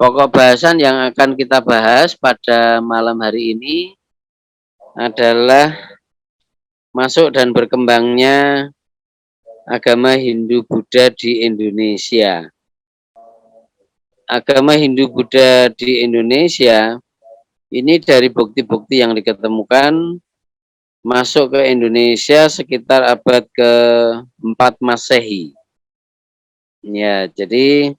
Pokok bahasan yang akan kita bahas pada malam hari ini adalah masuk dan berkembangnya agama Hindu-Buddha di Indonesia. Agama Hindu-Buddha di Indonesia ini dari bukti-bukti yang diketemukan masuk ke Indonesia sekitar abad ke-4 Masehi. Ya, jadi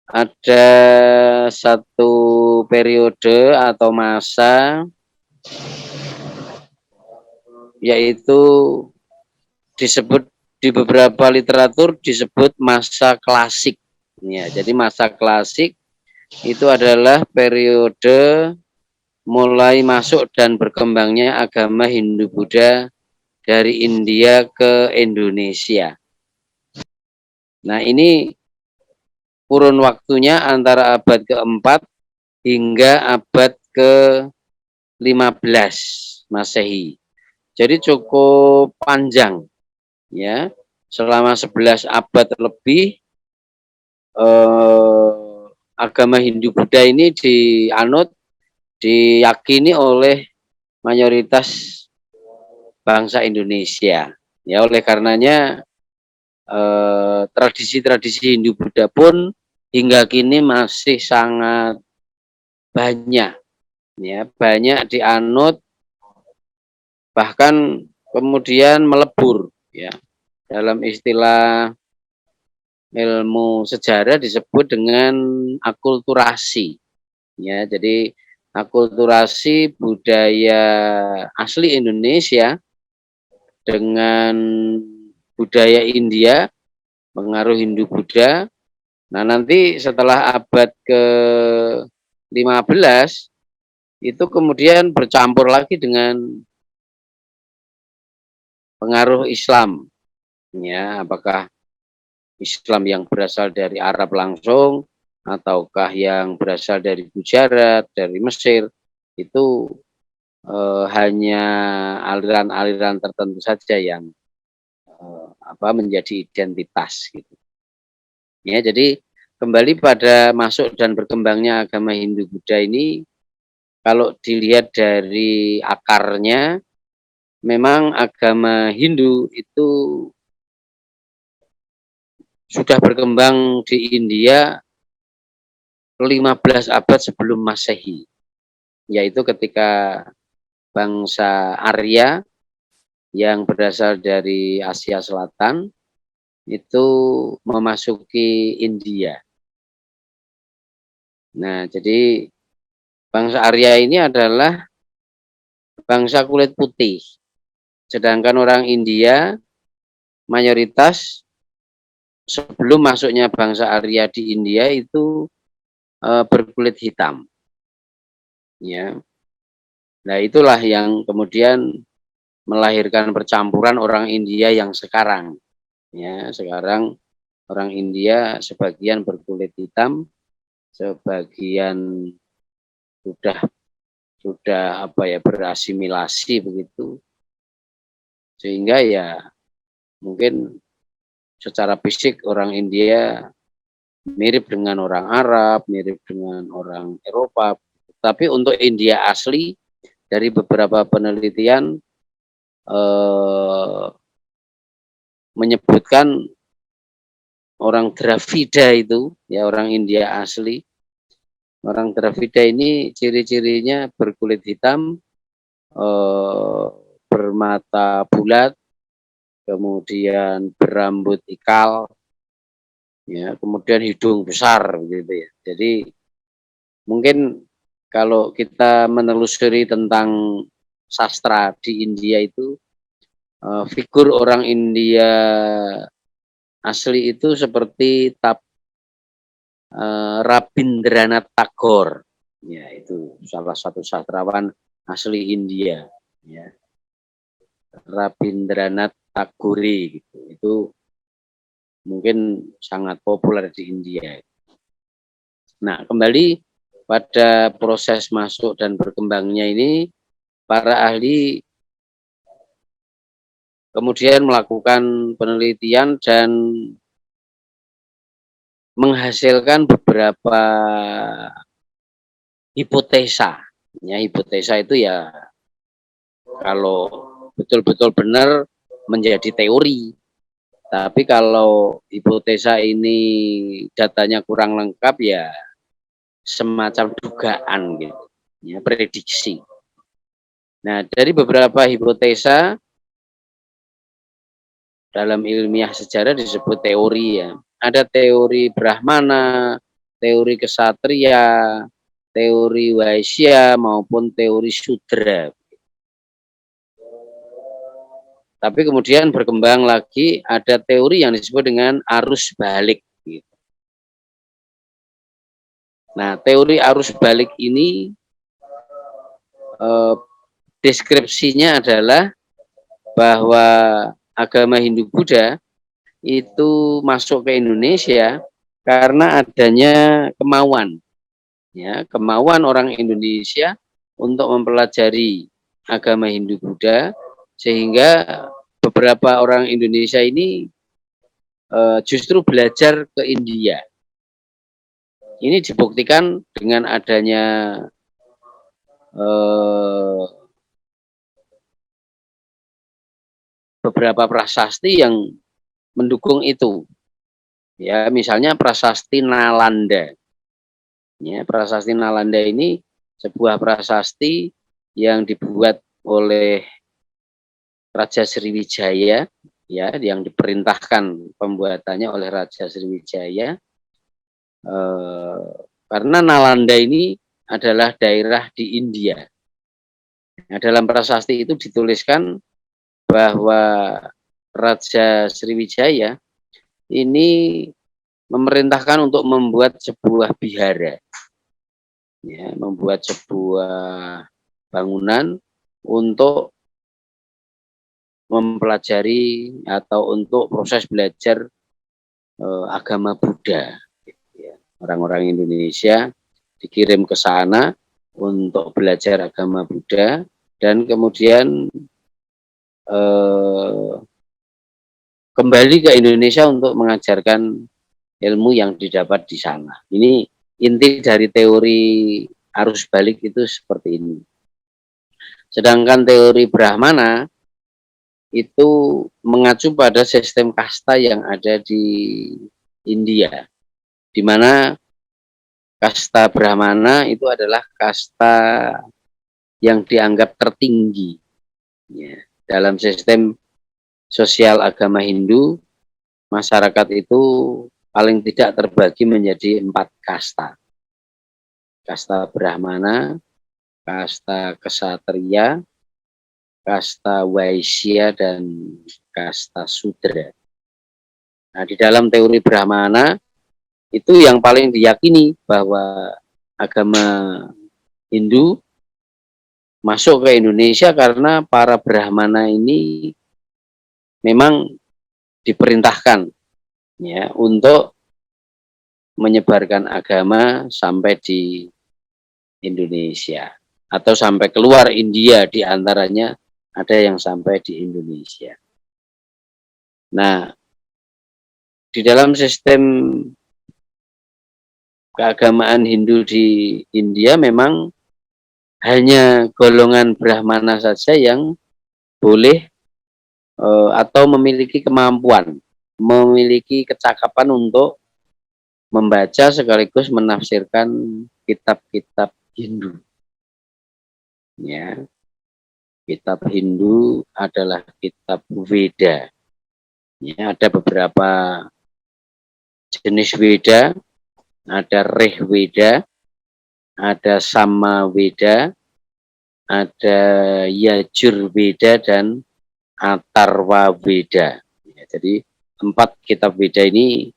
ada satu periode atau masa yaitu disebut di beberapa literatur disebut masa klasik. Ya, jadi masa klasik itu adalah periode mulai masuk dan berkembangnya agama Hindu-Buddha dari India ke Indonesia. Nah, ini kurun waktunya antara abad ke-4 hingga abad ke-15 Masehi. Jadi cukup panjang, ya, selama 11 abad lebih agama Hindu-Buddha ini diyakini oleh mayoritas bangsa Indonesia. Ya, oleh karenanya tradisi-tradisi Hindu-Buddha pun hingga kini masih sangat banyak, ya, banyak dianut, bahkan kemudian melebur, ya. Dalam istilah ilmu sejarah disebut dengan akulturasi, ya. Jadi akulturasi budaya asli Indonesia dengan budaya India, pengaruh Hindu-Buddha. Nah, nanti setelah abad ke-15 itu kemudian bercampur lagi dengan pengaruh Islam, ya, apakah Islam yang berasal dari Arab langsung ataukah yang berasal dari Gujarat, dari Mesir, itu hanya aliran-aliran tertentu saja yang menjadi identitas gitu. Ya, jadi kembali pada masuk dan berkembangnya agama Hindu-Buddha ini, kalau dilihat dari akarnya, memang agama Hindu itu sudah berkembang di India 15 abad sebelum Masehi, yaitu ketika bangsa Arya yang berasal dari Asia Selatan itu memasuki India. Nah, jadi bangsa Arya ini adalah bangsa kulit putih, sedangkan orang India mayoritas sebelum masuknya bangsa Arya di India itu berkulit hitam, ya. Nah, itulah yang kemudian melahirkan percampuran orang India yang sekarang, ya. Sekarang orang India sebagian berkulit hitam, sebagian sudah berasimilasi begitu, sehingga ya mungkin secara fisik orang India mirip dengan orang Arab, mirip dengan orang Eropa. Tapi untuk India asli, dari beberapa penelitian menyebutkan orang Dravida itu, ya, orang India asli. Orang Dravida ini ciri-cirinya berkulit hitam, bermata bulat, kemudian berambut ikal, ya, kemudian hidung besar gitu ya. Jadi mungkin kalau kita menelusuri tentang sastra di India itu, figur orang India asli itu seperti Rabindranath Tagore, ya, itu salah satu sastrawan asli India, ya, Rabindranath Tagore gitu. Itu mungkin sangat populer di India. Nah, kembali pada proses masuk dan berkembangnya ini, para ahli kemudian melakukan penelitian dan menghasilkan beberapa hipotesa. Ya, hipotesa itu ya kalau betul-betul benar menjadi teori. Tapi kalau hipotesa ini datanya kurang lengkap ya semacam dugaan gitu, ya, prediksi. Nah, dari beberapa hipotesa dalam ilmiah sejarah disebut teori ya. Ada teori Brahmana, teori Kesatria, teori Waisya maupun teori Sudra. Tapi kemudian berkembang lagi ada teori yang disebut dengan arus balik. Nah, teori arus balik ini deskripsinya adalah bahwa agama Hindu-Buddha itu masuk ke Indonesia karena adanya kemauan, ya, kemauan orang Indonesia untuk mempelajari agama Hindu-Buddha, sehingga beberapa orang Indonesia ini justru belajar ke India. Ini dibuktikan dengan adanya beberapa prasasti yang mendukung itu. Ya, misalnya prasasti Nalanda. Ya, prasasti Nalanda ini sebuah prasasti yang dibuat oleh Raja Sriwijaya, ya, yang diperintahkan pembuatannya oleh Raja Sriwijaya. Karena Nalanda ini adalah daerah di India. Nah, dalam prasasti itu dituliskan bahwa Raja Sriwijaya ini memerintahkan untuk membuat sebuah bihara, ya, membuat sebuah bangunan untuk mempelajari atau untuk proses belajar agama Buddha. Ya, orang-orang Indonesia dikirim ke sana untuk belajar agama Buddha dan kemudian kembali ke Indonesia untuk mengajarkan ilmu yang didapat di sana. Ini inti dari teori arus balik itu seperti ini. Sedangkan teori Brahmana itu mengacu pada sistem kasta yang ada di India, di mana kasta Brahmana itu adalah kasta yang dianggap tertinggi. Ya, dalam sistem sosial agama Hindu, masyarakat itu paling tidak terbagi menjadi 4 kasta. Kasta Brahmana, kasta Kesatria, kasta Waisya, dan kasta Sudra. Nah, di dalam teori Brahmana itu yang paling diyakini bahwa agama Hindu masuk ke Indonesia karena para Brahmana ini memang diperintahkan, ya, untuk menyebarkan agama sampai di Indonesia atau sampai keluar India, di antaranya ada yang sampai di Indonesia. Nah, di dalam sistem keagamaan Hindu di India memang hanya golongan Brahmana saja yang boleh atau memiliki kemampuan, memiliki kecakapan untuk membaca sekaligus menafsirkan kitab-kitab Hindu. Ya, kitab Hindu adalah kitab Veda. Ya, ada beberapa jenis Veda, ada Rih Veda, ada Sama Veda, ada Yajur Veda, dan Atharva Veda. Ya, jadi 4 kitab Veda ini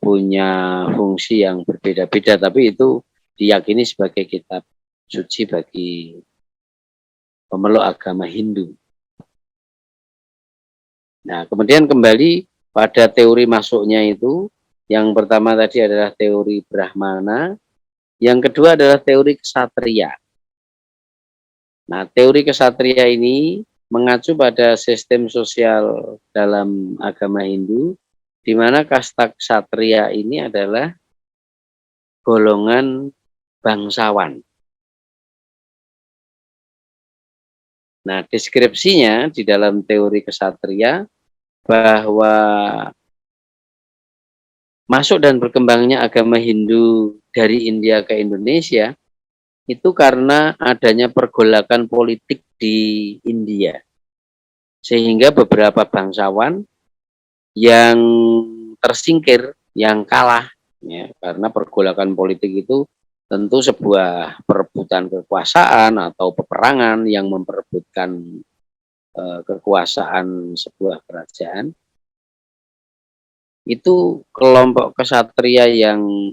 punya fungsi yang berbeda-beda, tapi itu diyakini sebagai kitab suci bagi pemeluk agama Hindu. Nah, kemudian kembali pada teori masuknya itu, yang pertama tadi adalah teori Brahmana, yang kedua adalah teori Kesatria. Nah, teori Kesatria ini mengacu pada sistem sosial dalam agama Hindu, di mana kasta ksatria ini adalah golongan bangsawan. Nah, deskripsinya di dalam teori ksatria bahwa masuk dan berkembangnya agama Hindu dari India ke Indonesia itu karena adanya pergolakan politik di India. Sehingga beberapa bangsawan yang tersingkir, yang kalah, ya, karena pergolakan politik itu tentu sebuah perebutan kekuasaan atau peperangan yang memperebutkan kekuasaan sebuah kerajaan. Itu kelompok kesatria yang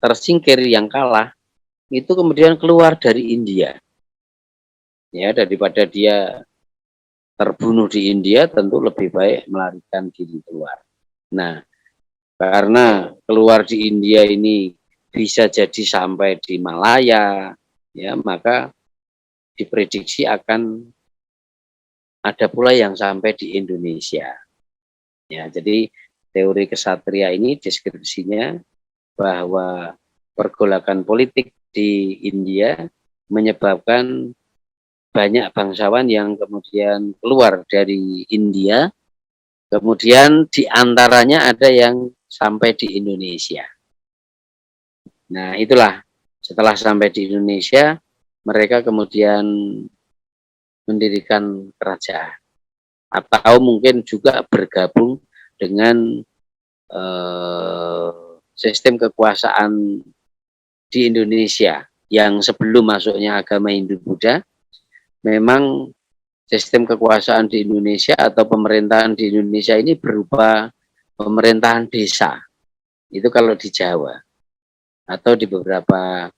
tersingkir, yang kalah, itu kemudian keluar dari India. Ya, daripada dia terbunuh di India, tentu lebih baik melarikan diri keluar. Nah, karena keluar di India ini bisa jadi sampai di Malaya, ya, maka diprediksi akan ada pula yang sampai di Indonesia. Ya, jadi teori kesatria ini deskripsinya bahwa pergolakan politik di India menyebabkan banyak bangsawan yang kemudian keluar dari India, kemudian diantaranya ada yang sampai di Indonesia. Nah, itulah setelah sampai di Indonesia, mereka kemudian mendirikan kerajaan. Atau mungkin juga bergabung dengan sistem kekuasaan di Indonesia yang sebelum masuknya agama Hindu-Buddha, memang sistem kekuasaan di Indonesia atau pemerintahan di Indonesia ini berupa pemerintahan desa. Itu kalau di Jawa atau di beberapa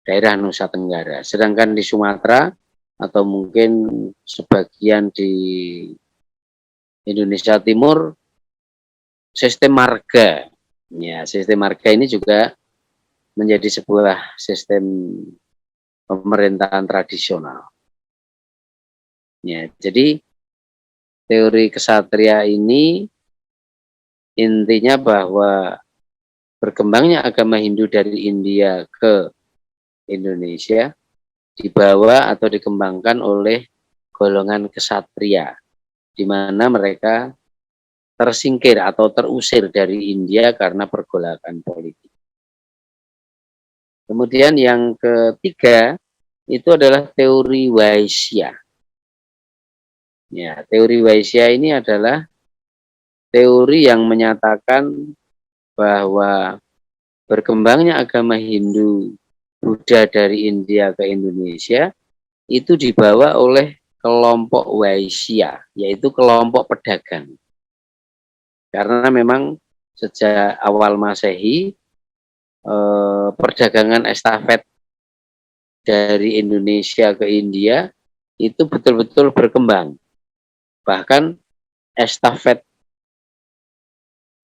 daerah Nusa Tenggara. Sedangkan di Sumatera atau mungkin sebagian di Indonesia Timur, sistem marga. Ya, sistem marga ini juga menjadi sebuah sistem pemerintahan tradisional. Ya, jadi teori kesatria ini intinya bahwa berkembangnya agama Hindu dari India ke Indonesia dibawa atau dikembangkan oleh golongan kesatria, di mana mereka tersingkir atau terusir dari India karena pergolakan politik. Kemudian yang ketiga itu adalah teori Waisya. Ya, teori Waisya ini adalah teori yang menyatakan bahwa berkembangnya agama Hindu Buddha dari India ke Indonesia itu dibawa oleh kelompok Waisya, yaitu kelompok pedagang. Karena memang sejak awal Masehi perdagangan estafet dari Indonesia ke India itu betul-betul berkembang. Bahkan estafet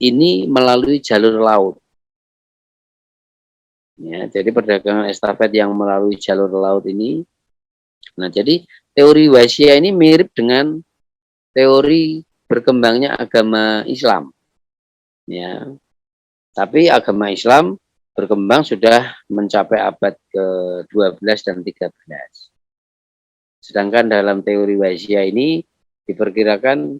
ini melalui jalur laut. Ya, jadi perdagangan estafet yang melalui jalur laut ini. Nah, jadi teori Waisya ini mirip dengan teori berkembangnya agama Islam. Ya. Tapi agama Islam berkembang sudah mencapai abad ke-12 dan 13. Sedangkan dalam teori Waisya ini diperkirakan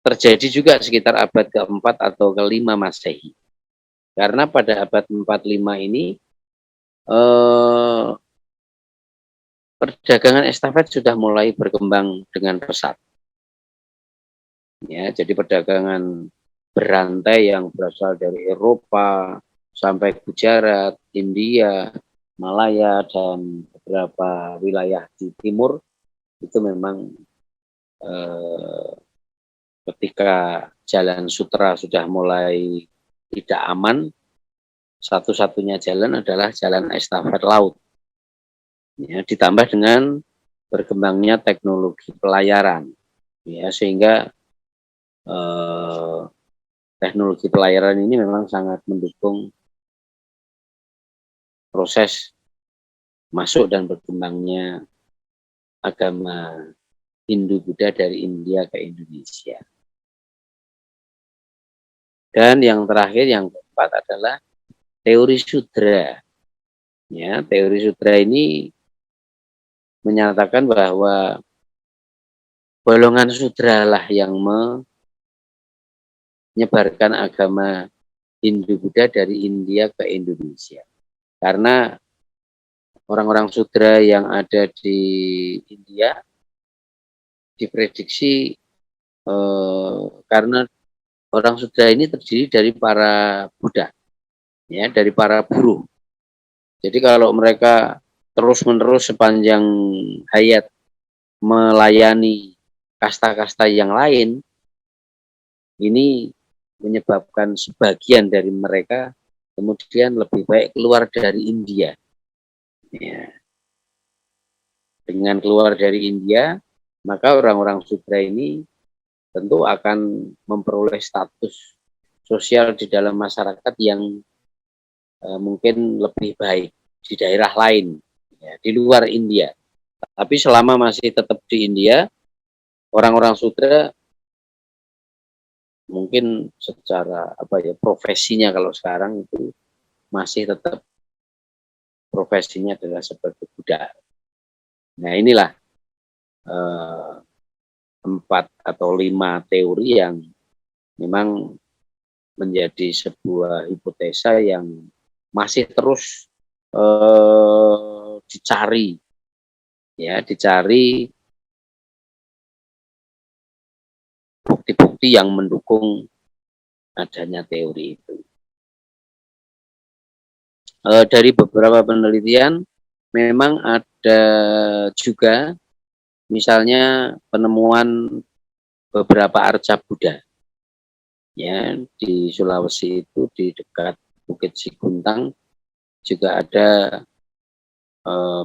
terjadi juga sekitar abad ke-4 atau ke-5 Masehi. Karena pada abad 45 ini perdagangan estafet sudah mulai berkembang dengan pesat. Ya, jadi perdagangan berantai yang berasal dari Eropa sampai Gujarat, India, Malaya, dan beberapa wilayah di timur itu memang ketika jalan sutra sudah mulai tidak aman, satu-satunya jalan adalah jalan estafet laut. Ya, ditambah dengan berkembangnya teknologi pelayaran, ya, sehingga teknologi pelayaran ini memang sangat mendukung proses masuk dan berkembangnya agama Hindu Buddha dari India ke Indonesia. Dan yang terakhir, yang keempat adalah teori sudra. Ya, teori sudra ini menyatakan bahwa golongan sudra lah yang menyebarkan agama Hindu-Buddha dari India ke Indonesia. Karena orang-orang sudra yang ada di India diprediksi karena orang sudra ini terdiri dari para Buddha, ya, dari para buruh. Jadi kalau mereka terus-menerus sepanjang hayat melayani kasta-kasta yang lain, ini menyebabkan sebagian dari mereka kemudian lebih baik keluar dari India. Ya. Dengan keluar dari India, maka orang-orang sudra ini tentu akan memperoleh status sosial di dalam masyarakat yang mungkin lebih baik di daerah lain, ya, di luar India. Tapi selama masih tetap di India, orang-orang sudra mungkin secara profesinya kalau sekarang itu masih tetap profesinya adalah sebagai budak. Nah inilah 4 atau 5 teori yang memang menjadi sebuah hipotesa yang masih terus dicari, ya, dicari bukti-bukti yang mendukung adanya teori itu. Dari beberapa penelitian memang ada juga misalnya penemuan beberapa arca Buddha, ya, di Sulawesi itu di dekat Bukit Siguntang juga ada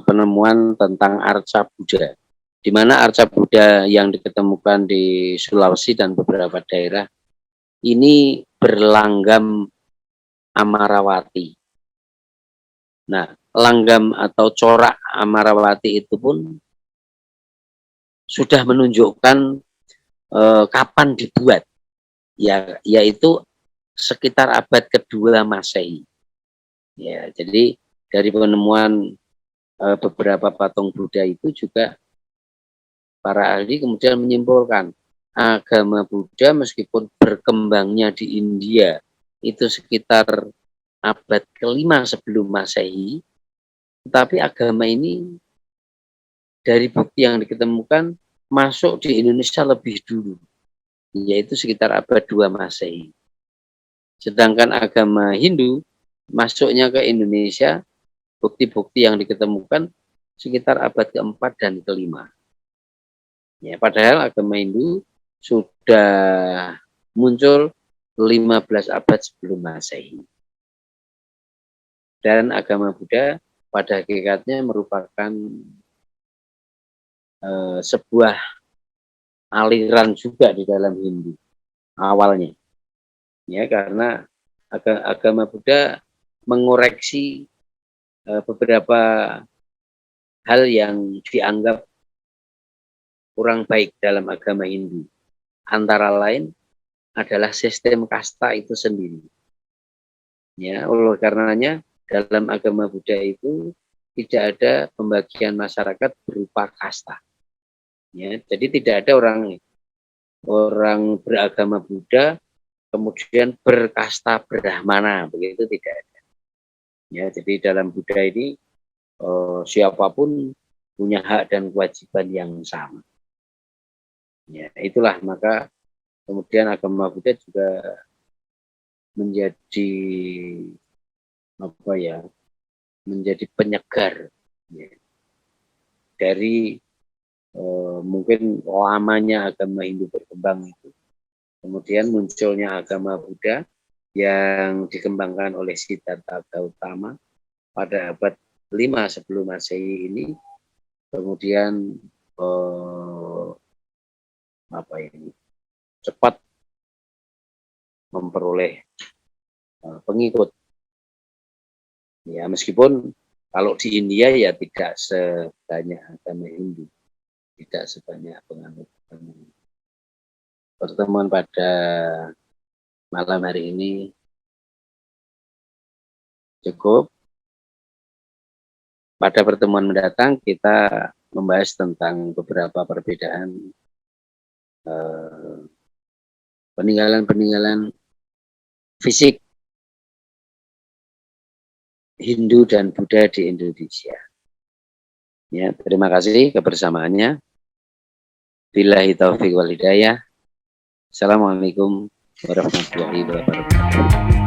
penemuan tentang arca Buddha, di mana arca Buddha yang diketemukan di Sulawesi dan beberapa daerah ini berlanggam Amarawati. Nah, langgam atau corak Amarawati itu pun sudah menunjukkan kapan dibuat, ya, yaitu sekitar abad kedua Masehi. Ya, jadi dari penemuan beberapa patung Buddha itu juga para ahli kemudian menyimpulkan agama Buddha meskipun berkembangnya di India itu sekitar abad ke-5 sebelum Masehi, tetapi agama ini dari bukti yang diketemukan masuk di Indonesia lebih dulu, yaitu sekitar abad 2 Masehi. Sedangkan agama Hindu masuknya ke Indonesia, bukti-bukti yang diketemukan sekitar abad ke-4 dan ke-5. Ya, padahal agama Hindu sudah muncul 15 abad sebelum Masehi. Dan agama Buddha pada hakikatnya merupakan sebuah aliran juga di dalam Hindu awalnya. Ya, karena agama Buddha mengoreksi beberapa hal yang dianggap kurang baik dalam agama Hindu. Antara lain adalah sistem kasta itu sendiri. Ya, oleh karenanya dalam agama Buddha itu tidak ada pembagian masyarakat berupa kasta. Ya, jadi tidak ada orang beragama Buddha kemudian berkasta Brahmana, begitu tidak ada. Ya, jadi dalam Buddha ini siapapun punya hak dan kewajiban yang sama. Ya, itulah maka kemudian agama Buddha juga menjadi menjadi penyegar, ya, dari mungkin lamanya agama Hindu berkembang itu. Kemudian munculnya agama Buddha yang dikembangkan oleh Siddhartha Gautama pada abad 5 sebelum Masehi ini, kemudian cepat memperoleh pengikut. Ya, meskipun kalau di India ya tidak sebanyak agama Hindu, tidak sebanyak penganut. Pertemuan pada malam hari ini cukup. Pada pertemuan mendatang kita membahas tentang beberapa perbedaan peninggalan-peninggalan fisik Hindu dan Buddha di Indonesia. Ya, terima kasih kebersamaannya. Billahi taufiq wal hidayah. Assalamualaikum warahmatullahi wabarakatuh.